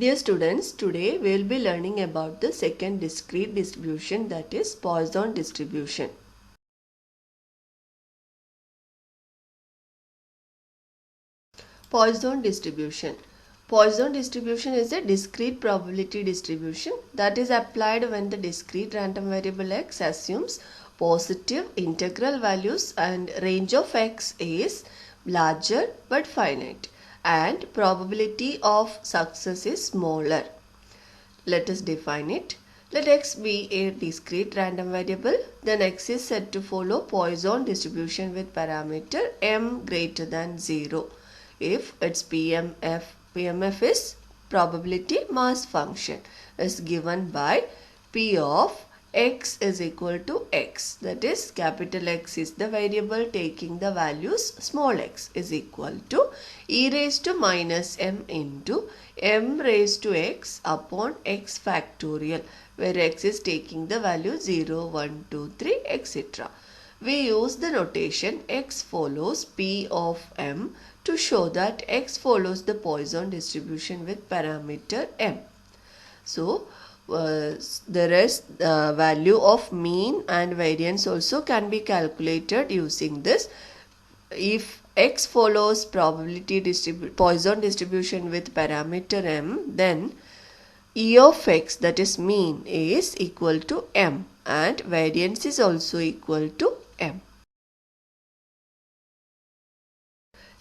Dear students, today we will be learning about the second discrete distribution, that is Poisson distribution. Poisson distribution. Poisson distribution is a discrete probability distribution that is applied when the discrete random variable x assumes positive integral values and range of x is larger but finite and probability of success is smaller. Let us define it. Let x be a discrete random variable. Then x is said to follow Poisson distribution with parameter m greater than 0 if its PMF is probability mass function is given by P of x is equal to x. That is, capital X is the variable taking the values small x is equal to e raised to minus m into m raised to x upon x factorial, where x is taking the value 0, 1, 2, 3, etc. We use the notation x follows P of m to show that x follows the Poisson distribution with parameter m. So, the rest value of mean and variance also can be calculated using this. If x follows probability Poisson distribution with parameter m, then E of x, that is mean, is equal to m and variance is also equal to m.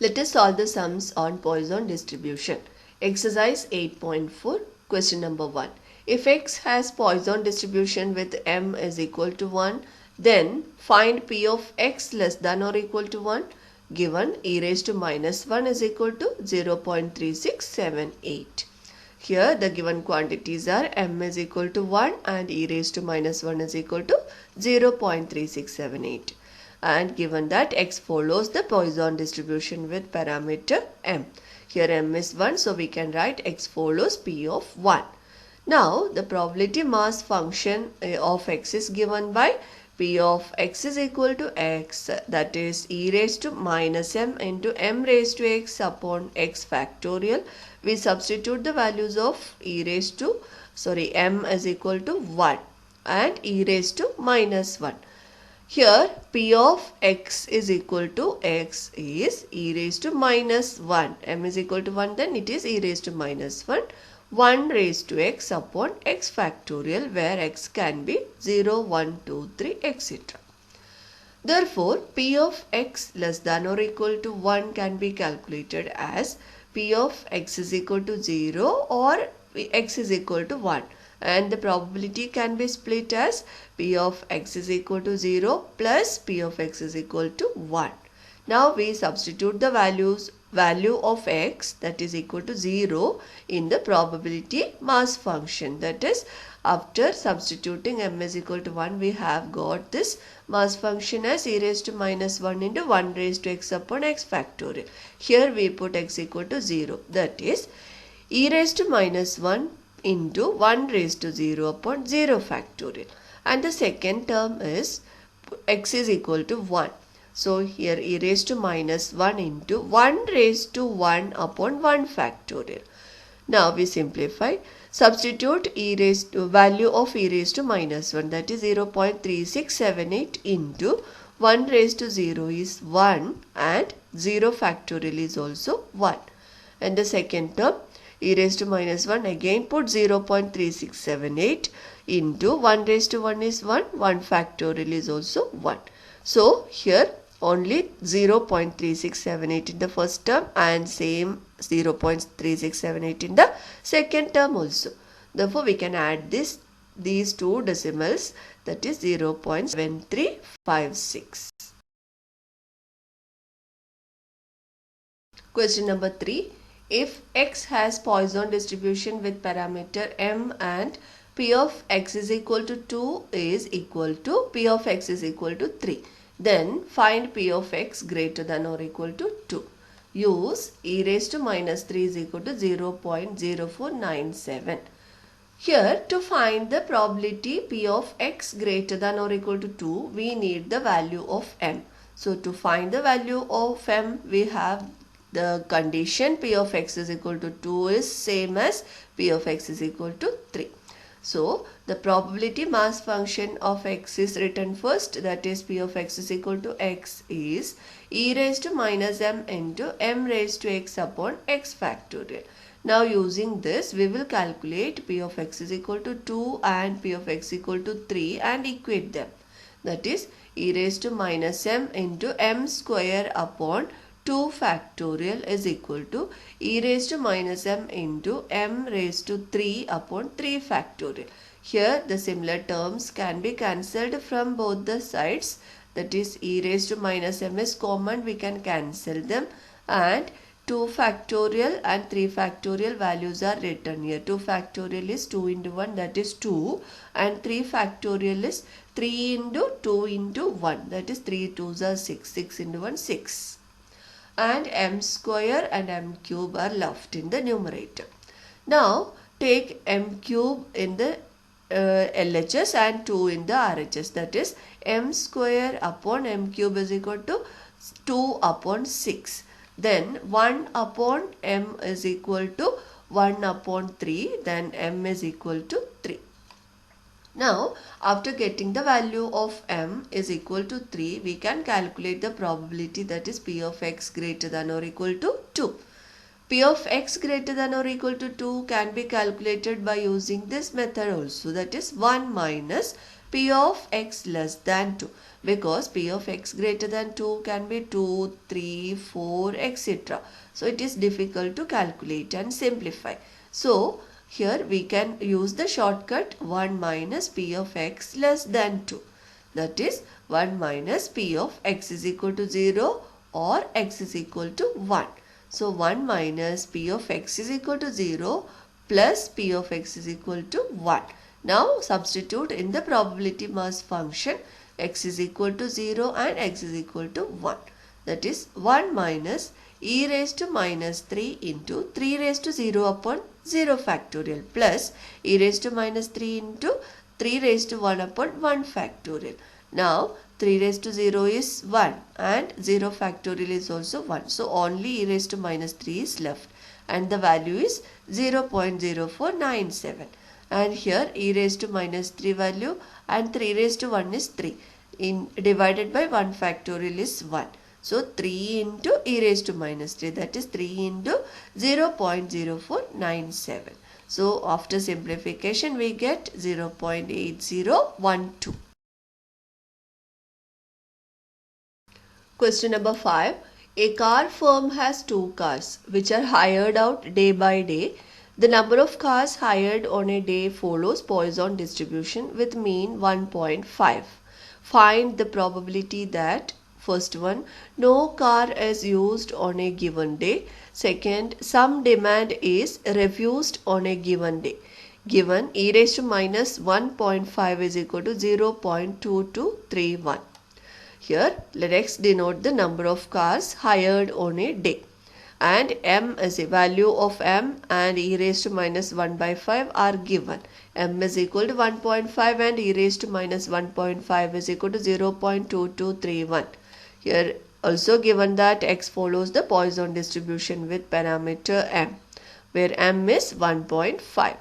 Let us solve the sums on Poisson distribution. Exercise 8.4, question number 1. If x has Poisson distribution with m is equal to 1, then find P of x less than or equal to 1. Given e raised to minus 1 is equal to 0.3678. Here the given quantities are m is equal to 1 and e raised to minus 1 is equal to 0.3678. And given that x follows the Poisson distribution with parameter m. Here m is 1, so we can write x follows P of 1. Now the probability mass function of x is given by P of x is equal to x, that is e raised to minus m into m raised to x upon x factorial. We substitute the values of m is equal to 1 and e raised to minus 1. Here P of x is equal to x is e raised to minus 1. M is equal to 1, then it is e raised to minus 1. 1 raised to x upon x factorial, where x can be 0, 1, 2, 3, etc. Therefore, P of x less than or equal to 1 can be calculated as P of x is equal to 0 or x is equal to 1. And the probability can be split as P of x is equal to 0 plus P of x is equal to 1. Now we substitute the value of x, that is equal to 0, in the probability mass function. That is, after substituting m is equal to 1, we have got this mass function as e raised to minus 1 into 1 raised to x upon x factorial. Here we put x equal to 0. That is, e raised to minus 1 into 1 raised to 0 upon 0 factorial. And the second term is x is equal to 1. So here e raised to minus 1 into 1 raised to 1 upon 1 factorial. Now we simplify. Substitute value of e raised to minus 1, that is 0.3678 into 1 raised to 0 is 1 and 0 factorial is also 1. And the second term, e raised to minus 1, again put 0.3678 into 1 raised to 1 is 1, 1 factorial is also 1. So here only 0.3678 in the first term and same 0.3678 in the second term also. Therefore, we can add these two decimals, that is 0.7356. Question number 3. If x has Poisson distribution with parameter m and P of x is equal to 2 is equal to P of x is equal to 3, then find P of x greater than or equal to 2. Use e raised to minus 3 is equal to 0.0497. Here, to find the probability P of x greater than or equal to 2, we need the value of m. So to find the value of m, we have the condition P of x is equal to 2 is same as P of x is equal to 3. So the probability mass function of x is written first, that is P of x is equal to x is e raised to minus m into m raised to x upon x factorial. Now using this we will calculate P of x is equal to 2 and P of x equal to 3 and equate them. That is e raised to minus m into m square upon 2 factorial is equal to e raised to minus m into m raised to 3 upon 3 factorial. Here the similar terms can be cancelled from both the sides. That is e raised to minus m is common, we can cancel them, and 2 factorial and 3 factorial values are written here. 2 factorial is 2 into 1, that is 2, and 3 factorial is 3 into 2 into 1, that is 3 2s are 6, 6 into 1 6. And m square and m cube are left in the numerator. Now take m cube in the LHS and 2 in the RHS, that is m square upon m cube is equal to 2 upon 6. Then 1 upon m is equal to 1 upon 3, then m is equal to 3. Now, after getting the value of m is equal to 3, we can calculate the probability, that is P of x greater than or equal to 2. P of x greater than or equal to 2 can be calculated by using this method also, that is 1 minus P of x less than 2, because P of x greater than 2 can be 2, 3, 4, etc. So, it is difficult to calculate and simplify. So, here we can use the shortcut 1 minus P of x less than 2. That is 1 minus P of x is equal to 0 or x is equal to 1. So 1 minus P of x is equal to 0 plus P of x is equal to 1. Now substitute in the probability mass function x is equal to 0 and x is equal to 1. That is 1 minus e raised to minus 3 into 3 raised to 0 upon 0 factorial plus e raised to minus 3 into 3 raised to 1 upon 1 factorial. Now 3 raised to 0 is 1 and 0 factorial is also 1. So only e raised to minus 3 is left and the value is 0.0497. And here e raised to minus 3 value and 3 raised to 1 is 3. Divided by 1 factorial is 1. So 3 into e raised to minus 3, that is 3 into 0.0497. So after simplification we get 0.8012. Question number 5. A car firm has 2 cars which are hired out day by day. The number of cars hired on a day follows Poisson distribution with mean 1.5. Find the probability that first one, no car is used on a given day. Second, some demand is refused on a given day. Given e raised to minus 1.5 is equal to 0.2231. Here, let's denote the number of cars hired on a day. And m is a value of m and e raised to minus 1 by 5 are given. M is equal to 1.5 and e raised to minus 1.5 is equal to 0.2231. Here also given that x follows the Poisson distribution with parameter m, where m is 1.5.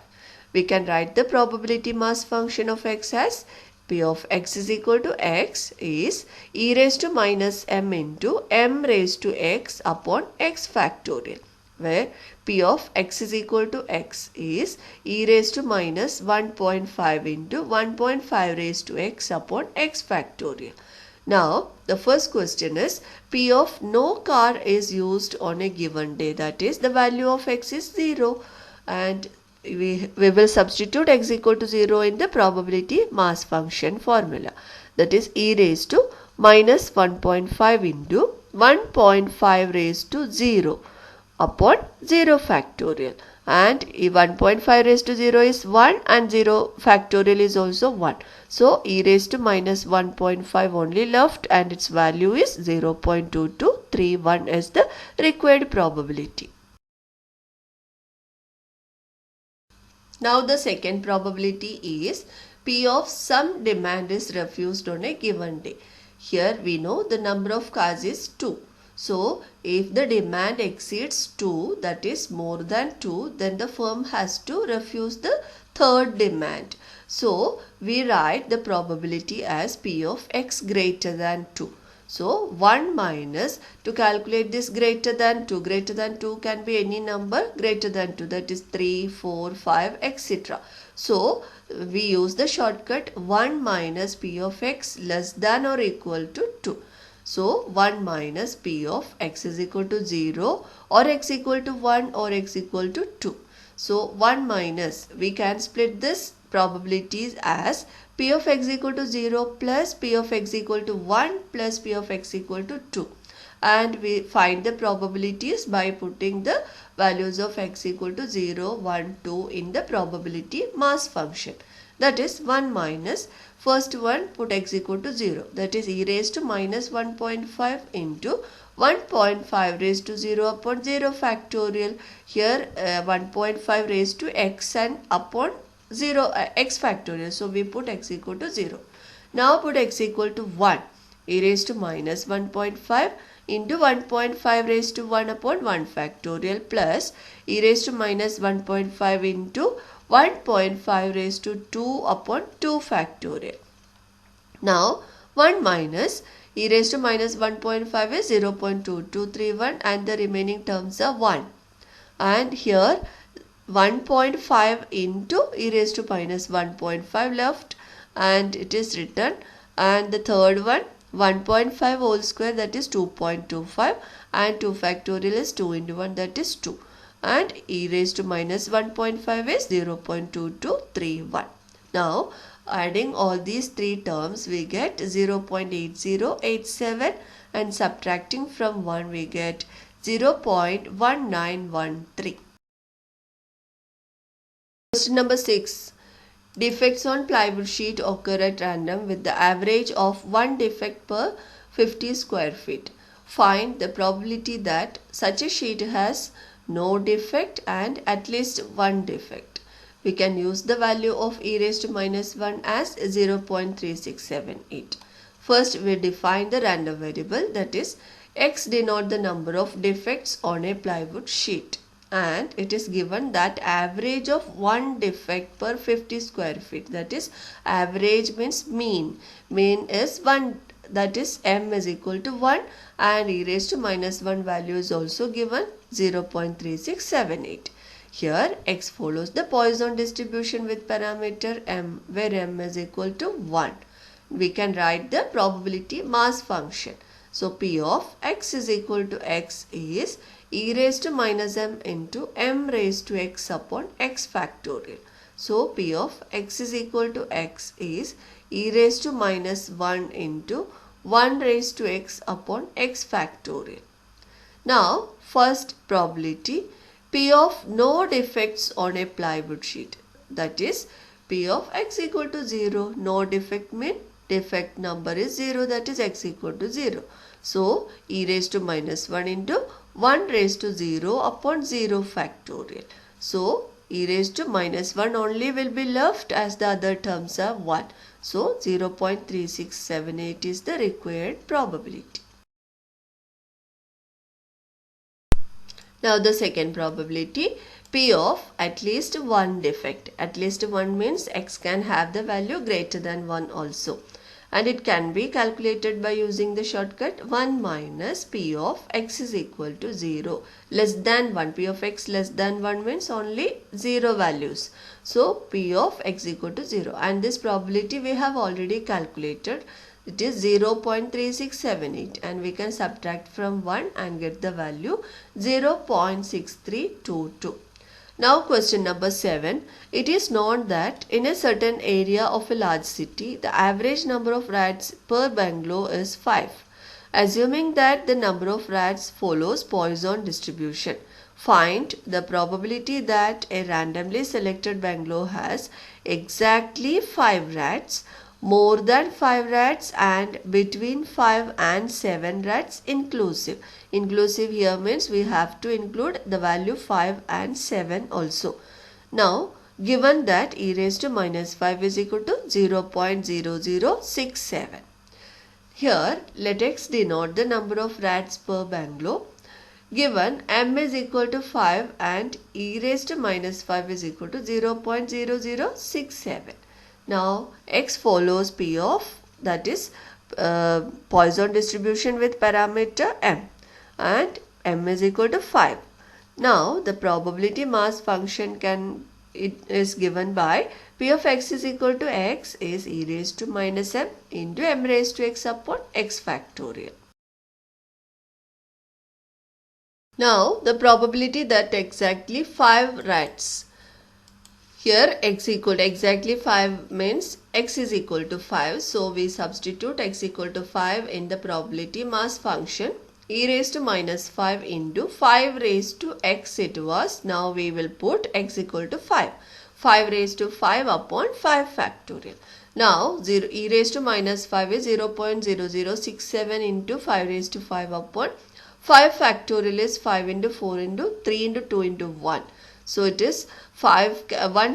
We can write the probability mass function of x as P of x is equal to x is e raised to minus m into m raised to x upon x factorial, where P of x is equal to x is e raised to minus 1.5 into 1.5 raised to x upon x factorial. Now, the first question is P of no car is used on a given day, that is the value of x is 0, and we will substitute x equal to 0 in the probability mass function formula, that is e raised to minus 1.5 into 1.5 raised to 0 upon 0 factorial, and 1.5 raised to 0 is 1 and 0 factorial is also 1. So e raised to minus 1.5 only left and its value is 0.2231 as the required probability. Now the second probability is P of some demand is refused on a given day. Here we know the number of cars is 2. So if the demand exceeds 2, that is more than 2, then the firm has to refuse the third demand. So we write the probability as P of x greater than 2. So 1 minus, to calculate this greater than 2 can be any number greater than 2, that is 3, 4, 5, etc. So we use the shortcut 1 minus P of x less than or equal to 2. So 1 minus P of x is equal to 0 or x equal to 1 or x equal to 2. So 1 minus, we can split this probabilities as P of x equal to 0 plus P of x equal to 1 plus P of x equal to 2. And we find the probabilities by putting the values of x equal to 0, 1, 2 in the probability mass function. That is 1 minus, first one put x equal to 0, that is e raised to minus 1.5 into 1.5 raised to 0 upon 0 factorial. Here 1.5 raised to x and upon 0 x factorial. So we put x equal to 0. Now put x equal to 1, e raised to minus 1.5 into 1.5 raised to 1 upon 1 factorial plus e raised to minus 1.5 into 1.5 raised to 2 upon 2 factorial. Now 1 minus e raised to minus 1.5 is 0.2231 and the remaining terms are 1. And here 1.5 into e raised to minus 1.5 left and it is written, and the third one 1.5 whole square, that is 2.25, and 2 factorial is 2 into 1, that is 2, and e raised to minus 1.5 is 0.2231. Now adding all these three terms we get 0.8087 and subtracting from 1 we get 0.1913. Question number 6. Defects on plywood sheet occur at random with the average of 1 defect per 50 square feet. Find the probability that such a sheet has no defect and at least 1 defect. We can use the value of e raised to minus 1 as 0.3678. First we define the random variable, that is x denote the number of defects on a plywood sheet. And it is given that average of 1 defect per 50 square feet, that is average means mean is 1, that is m is equal to 1, and e raised to minus 1 value is also given 0.3678. Here x follows the Poisson distribution with parameter m, where m is equal to 1. We can write the probability mass function. So P of x is equal to x is e raised to minus m into m raised to x upon x factorial. So P of x is equal to x is e raised to minus 1 into 1 raised to x upon x factorial. Now first probability, P of no defects on a plywood sheet, that is P of x equal to 0. No defect mean defect number is 0, that is x equal to 0. So e raised to minus 1 into 1 raised to 0 upon 0 factorial. So e raised to minus 1 only will be left as the other terms are 1. So 0.3678 is the required probability. Now the second probability, P of at least 1 defect. At least 1 means x can have the value greater than 1 also. And it can be calculated by using the shortcut 1 minus P of x is equal to 0 less than 1. P of x less than 1 means only 0 values. So P of x equal to 0, and this probability we have already calculated. It is 0.3678 and we can subtract from 1 and get the value 0.6322. Now question number 7. It is known that in a certain area of a large city, the average number of rats per bungalow is 5. Assuming that the number of rats follows Poisson distribution, find the probability that a randomly selected bungalow has exactly 5 rats, more than 5 rats, and between 5 and 7 rats inclusive. Inclusive here means we have to include the value 5 and 7 also. Now given that e raised to minus 5 is equal to 0.0067. Here, let x denote the number of rats per bungalow. Given m is equal to 5 and e raised to minus 5 is equal to 0.0067. Now, x follows P of, that is Poisson distribution with parameter m, and m is equal to 5. Now, the probability mass function is given by P of x is equal to x is e raised to minus m into m raised to x upon x factorial. Now, the probability that exactly 5 rats. Here x equal to exactly 5 means x is equal to 5. So, we substitute x equal to 5 in the probability mass function. E raised to minus 5 into 5 raised to x it was. Now, we will put x equal to 5. 5 raised to 5 upon 5 factorial. Now, e raised to minus 5 is 0.0067 into 5 raised to 5 upon 5 factorial is 5 into 4 into 3 into 2 into 1. So it is 5,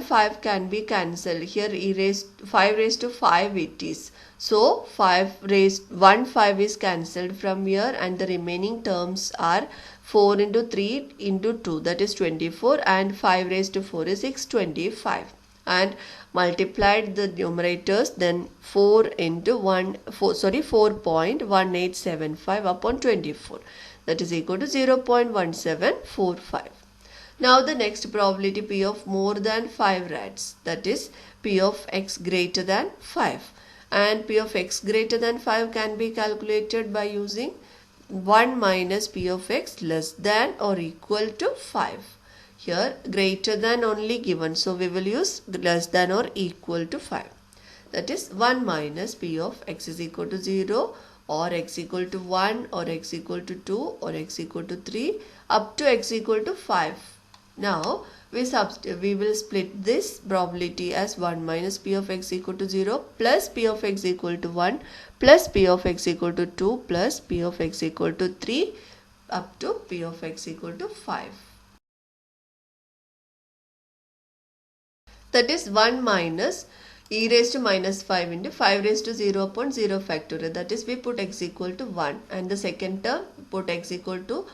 5 can be cancelled. Here 5 raised to 5 it is. So 5 is cancelled from here, and the remaining terms are 4 into 3 into 2, that is 24, and 5 raised to 4 is 625. And multiplied the numerators, then 4.1875 upon 24, that is equal to 0.1745. Now the next probability P of more than 5 rats, that is P of x greater than 5, and P of x greater than 5 can be calculated by using 1 minus P of x less than or equal to 5. Here greater than only given, so we will use less than or equal to 5. That is 1 minus P of x is equal to 0 or x equal to 1 or x equal to 2 or x equal to 3 up to x equal to 5. Now we will split this probability as 1 minus P of x equal to 0 plus P of x equal to 1 plus P of x equal to 2 plus P of x equal to 3 up to P of x equal to 5. That is 1 minus e raised to minus 5 into 5 raised to 0 upon 0 factorial. That is, we put x equal to 1, and the second term put x equal to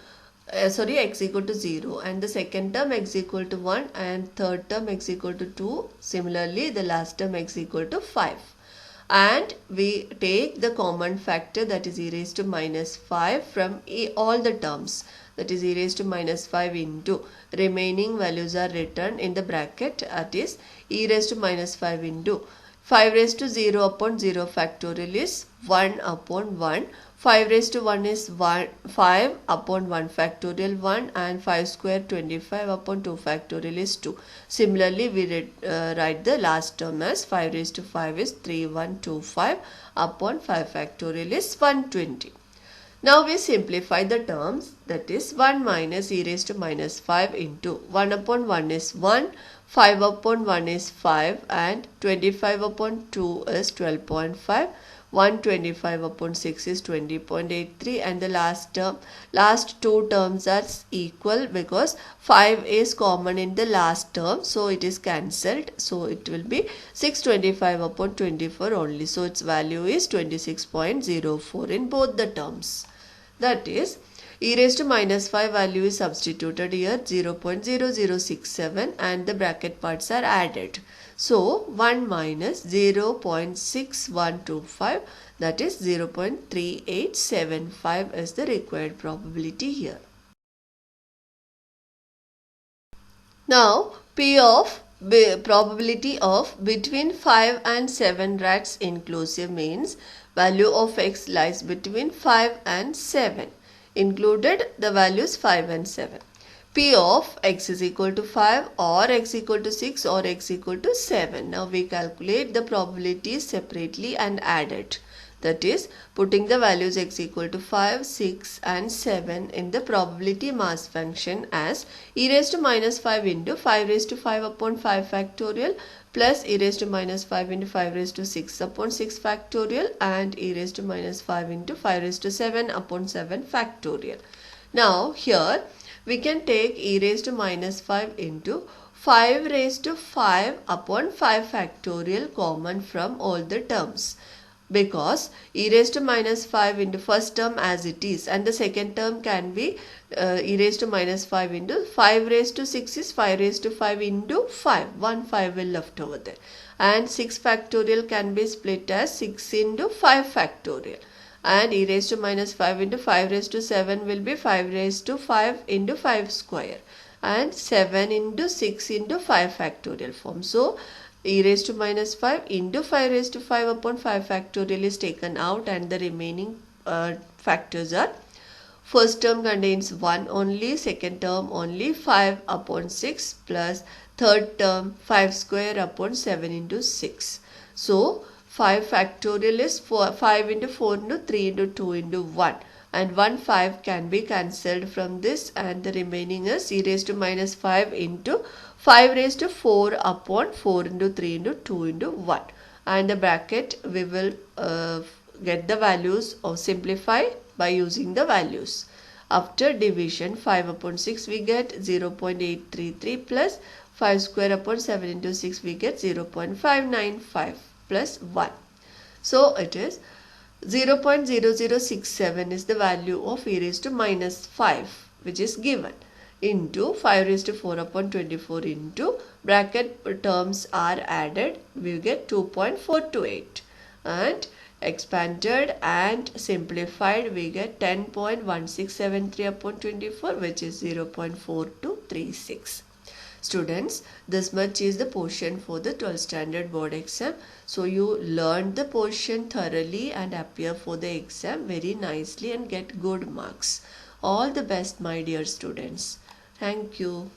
x equal to 0, and the second term x equal to 1, and third term x equal to 2. Similarly, the last term x equal to 5. And we take the common factor, that is e raised to minus 5 from all the terms, that is e raised to minus 5 into remaining values are written in the bracket, that is e raised to minus 5 into 5 raised to 0 upon 0 factorial is 1 upon 1. 5 raised to 1 is 5 upon 1 factorial 1, and 5 square 25 upon 2 factorial is 2. Similarly, we write the last term as 5 raised to 5 is 3125 upon 5 factorial is 120. Now we simplify the terms, that is 1 minus e raised to minus 5 into 1 upon 1 is 1, 5 upon 1 is 5, and 25 upon 2 is 12.5. 125 upon 6 is 20.83, and the last two terms are equal because 5 is common in the last term, so it is cancelled. So it will be 625 upon 24 only. So its value is 26.04 in both the terms. That is, e raised to minus 5 value is substituted here 0.0067, and the bracket parts are added. So 1 minus 0.6125, that is 0.3875 is the required probability here. Now P of probability of between 5 and 7 rats inclusive means value of x lies between 5 and 7. Included the values 5 and 7. P of x is equal to 5 or x equal to 6 or x equal to 7. Now we calculate the probabilities separately and add it. That is, putting the values x equal to 5, 6 and 7 in the probability mass function as e raised to minus 5 into 5 raised to 5 upon 5 factorial plus e raised to minus 5 into 5 raised to 6 upon 6 factorial and e raised to minus 5 into 5 raised to 7 upon 7 factorial. Now here we can take e raised to minus 5 into 5 raised to 5 upon 5 factorial common from all the terms. because e raised to minus 5 into first term as it is, and the second term can be e raised to minus 5 into 5 raised to 6 is 5 raised to 5 into 5. 1 5 will left over there. And 6 factorial can be split as 6 into 5 factorial. And e raised to minus 5 into 5 raised to 7 will be 5 raised to 5 into 5 square. And 7 into 6 into 5 factorial form. So, e raised to minus 5 into 5 raised to 5 upon 5 factorial is taken out, and the remaining factors are: first term contains 1 only, second term only 5 upon 6, plus third term 5 square upon 7 into 6. So 5 factorial is 5 into 4 into 3 into 2 into 1. And 1 5 can be cancelled from this, and the remaining is e raised to minus 5 into 5 raised to 4 upon 4 into 3 into 2 into 1. And the bracket we will get the values or simplify by using the values. After division, 5 upon 6 we get 0.833 plus 5 square upon 7 into 6 we get 0.595 plus 1. So it is 0.0067 is the value of e raised to minus 5, which is given, into 5 raised to 4 upon 24 into bracket terms are added, we get 2.428, and expanded and simplified we get 10.1673 upon 24, which is 0.4236. Students, this much is the portion for the 12th standard board exam. So you learned the portion thoroughly and appear for the exam very nicely and get good marks. All the best, my dear students. Thank you.